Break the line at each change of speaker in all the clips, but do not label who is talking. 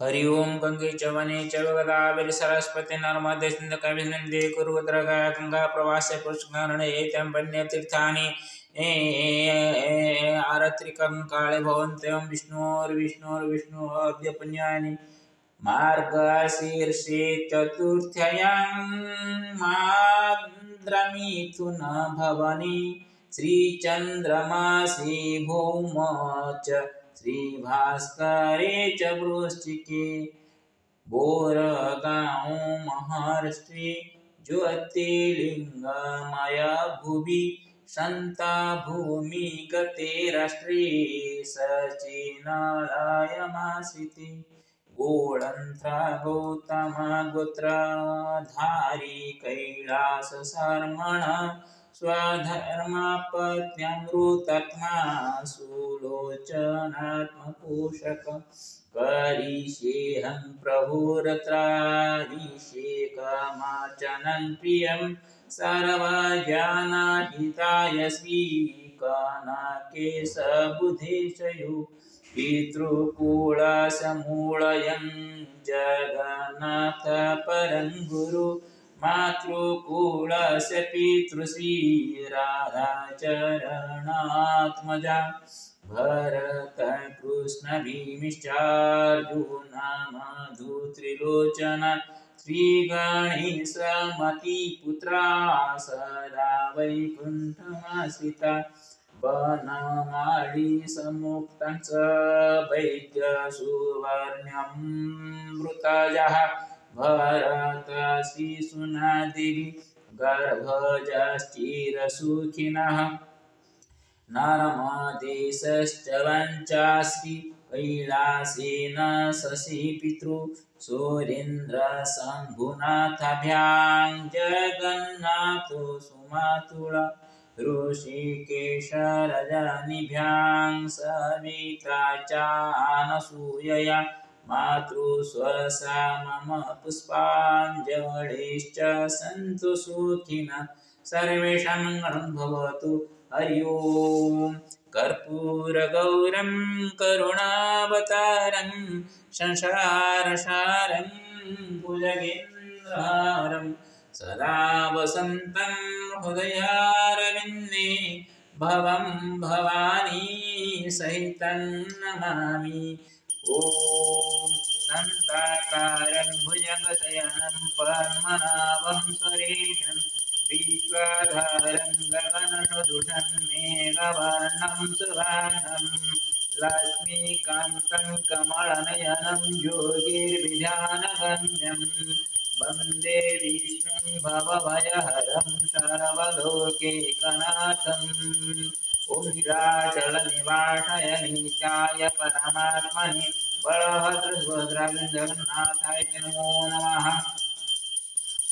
हरि ओम गंगे च वने च गोदावरी सरस्वती नर्मदे सिंधु कावेरी कुरुद्रगा गंगा प्रवासे पुष्करणे एतं पुण्यतीर्थानि आरत्रिकं काले भवन्त्यं विष्णोर्विष्णोर्विष्णोऽद्य पुण्यानि मार्गशीर्षे चतुर्थ्यां माद्रमिथुन भवनि श्रीचन्द्रमासि भौम च श्रीभास्करे च वृश्चिके बोरगांव महर्षि ज्योतिर्लिंगमया भुवि शान्ता भूमि गते राष्ट्रे सचिनालयमासीते गोळन्त्रा गौतम गोत्रधारी कैलास शर्मण स्वधर्मपत्न्यमृतात्मा सुलोचनात्मपोषक करिष्येऽहं प्रभुरत्राभिषेकमाचनं प्रियं सर्वजनहिताय श्रीकनकेशबुधेशयो पितृकुलसमूलयं जगन्नाथ परं गुरु मातृकुलस्य पितृश्री राधाचरणात्मजा भरत कृष्ण भीमिश्चार्जुन मधु त्रिलोचन श्रीगणेशमतिपुत्रा सदा वैकुण्ठमाश्रिता वनमाली समुक्तं च वैद्यसुवर्ण्यमृतजः भरत शिशुना देवी गर्भजश्चिरसुखिनः नर्मदेशश्च वञ्चास्ति कैलासेन शशिपितृ सुरेन्द्रशम्भुनाथाभ्यां जगन्नाथो सुमातुला ऋषिकेशरजनिभ्यां सविता चानसूयया मातृस्वसा मम पुष्पाञ्जलिश्च सन्तु सुखिनः सर्वेषां मङ्गलं भवतु। हरि ओम कर्पूरगौरं करुणावतारं संसारसारं भुजगेन्द्रहारं सदा वसन्तं हृदयारविन्दे भवं भवानी सहितं नमामि। ॐ शान्ताकारं भुजगशयनं पद्मनाभं सुरेशं विश्वाधारं गगनसदृशं मेघवर्णं शुभांगं लक्ष्मीकान्तं कमलनयनं योगिर्विधानगम्यं वन्दे विष्णुं भवभयहरं सर्वलोकैकनाथम्। ॐ नीलाचलनिवासाय नित्याय परमात्मने बलभद्रसुभद्राय जगन्नाथाय नमो नमः।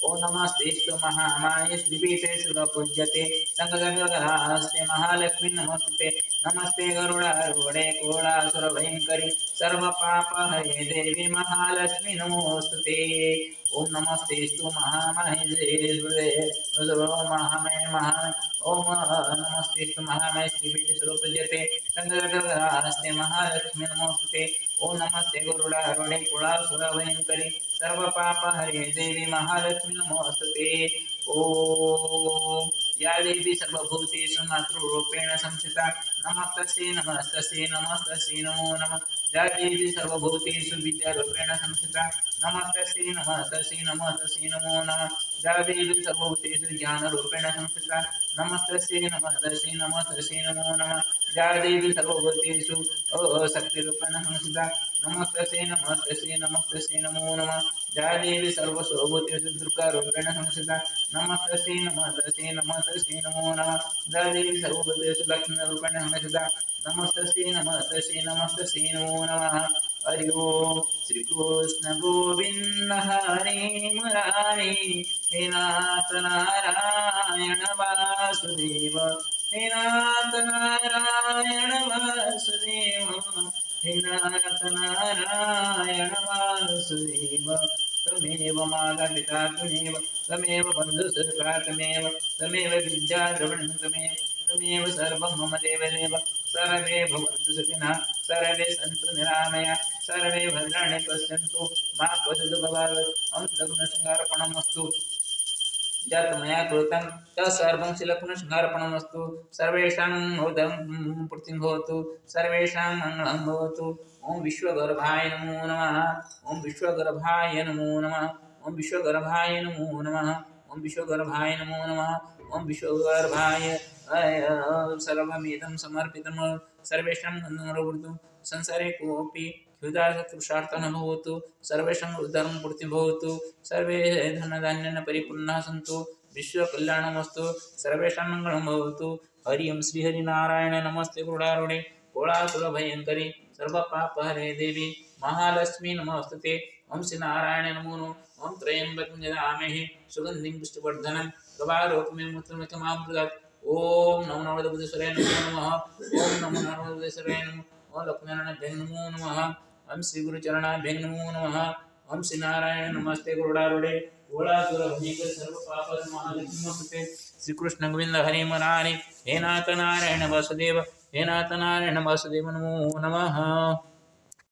ओम नमस्तेस्तु महामाये श्रीपीठे सुरपूज्यते संगगगहस्ते महालक्ष्मी नमस्ते नमस्ते गरुडारूढे कुलासुरभयङ्करि सर्वपापहरे देवी महालक्ष्मी नमोस्तुते। ओम नमस्तेस्तु महामाये महामये महामये ओम नमस्तेस्तु महामये श्रीपीठे सुरपूज्यते संगगगहस्ते महालक्ष्मी नमोस्तुते। ओम नमस्ते गरुडारूढे कुलासुरभयङ्करि सर्वपापहरे देवी महालक्ष्मी नमोस्तुते। ओम या देवी सर्वभूतेषु मातृरूपेण संस्थिता नमस्तस्यै नमस्तस्यै नमस्तस्यै नमो नमः। या देवी सर्वभूतेषु विद्यारूपेण संस्थिता नमस्तस्यै नमस्तस्यै नमस्तस्यै नमो नमः। या देवी सर्वभूतेषु ज्ञानरूपेण संस्थिता नमस्तस्यै नमस्तस्यै नमस्तस्यै नमो नमः। या देवी सर्वभूतेषु शक्तिरूपेण संस्थिता नमस्तस्यै नमस्तस्यै नमस्तस्यै नमो नमः। या देवी सर्वस्वभूतेषु दुर्गारूपेण संस्थिता नमस्तस्यै नमस्तस्यै नमस्तस्यै नमो नमः। या देवी सर्वभूतेषु लक्ष्मीरूपेण संस्थिता नमस्तस्यै नमस्तस्यै नमस्तस्यै नमो नमः। हरि ओम श्री कृष्ण गोविंद हरे मुरारी हे नाथ नारायण वासुदेव हे नाथ नारायण वासुदेव हे नाथ नारायण वासुदेव। तमेव माता पिता तमेव बन्धुसुहृदा तमेव विद्या द्रविणं तमेव सर्वं मम देवदेव। सर्वे भवन्तु सुखिनः सर्वे सन्तु निरामया सर्वे भद्राणि पश्यन्तु मा क्वचित् भवेत् ओम लग्नशृङ्गारपणमस्तु यत् मया कृतं तत्सर्वं श्रीलक्ष्मणशृङ्गारपणमस्तु सर्वेषां उदरं पूर्तिं भवतु सर्वेषां मङ्गलं भवतु ओम विश्वगर्भाय नमो नमः ओम विश्वगर्भाय नमो नमः ओम विश्वगर्भाय नमो नमः ओम विश्वगर्भाय नमो नमः ओम विश्वगर्भाय सर्वमिदं समर्पितं सर्वेषां गन्धर्ववृद्धं संसारे कोऽपि हृदयपुरुषार्थः न भवतु सर्वेषां उदरं पूर्तिं भवतु सर्वे धनधान्येन परिपूर्णाः सन्तु विश्वकल्याणमस्तु सर्वेषां मङ्गलं भवतु हरि ओं श्रीहरिनारायण नमस्ते गरुडारूढे कोलासुरभयङ्करि सर्वपापहरे देवी महालक्ष्मी नमोस्तुते ओं श्रीनारायण नमो नमः ओं त्र्यम्बकं यजामहे सुगन्धिं पुष्टिवर्धनं गवारोपमे मूत्रमिथमामृतात् ओं नमो नर्मदेश्वराय नमो नमः ओं नमो नर्मदेश्वराय नमः ओं लक्ष्मीनारायणाभ्यं नमो नमः ओं श्रीगुरुचरणाभ्यं नमो नमः ओं श्रीनारायण नमस्ते गरुडारूढे कोलासुरभयङ्करि सर्वपापहरे महालक्ष्मी श्री कृष्ण गोविंद हरि मुरारी हे नाथ नारायण वासुदेव हे नाथ नारायण वासुदेव नमो नमः।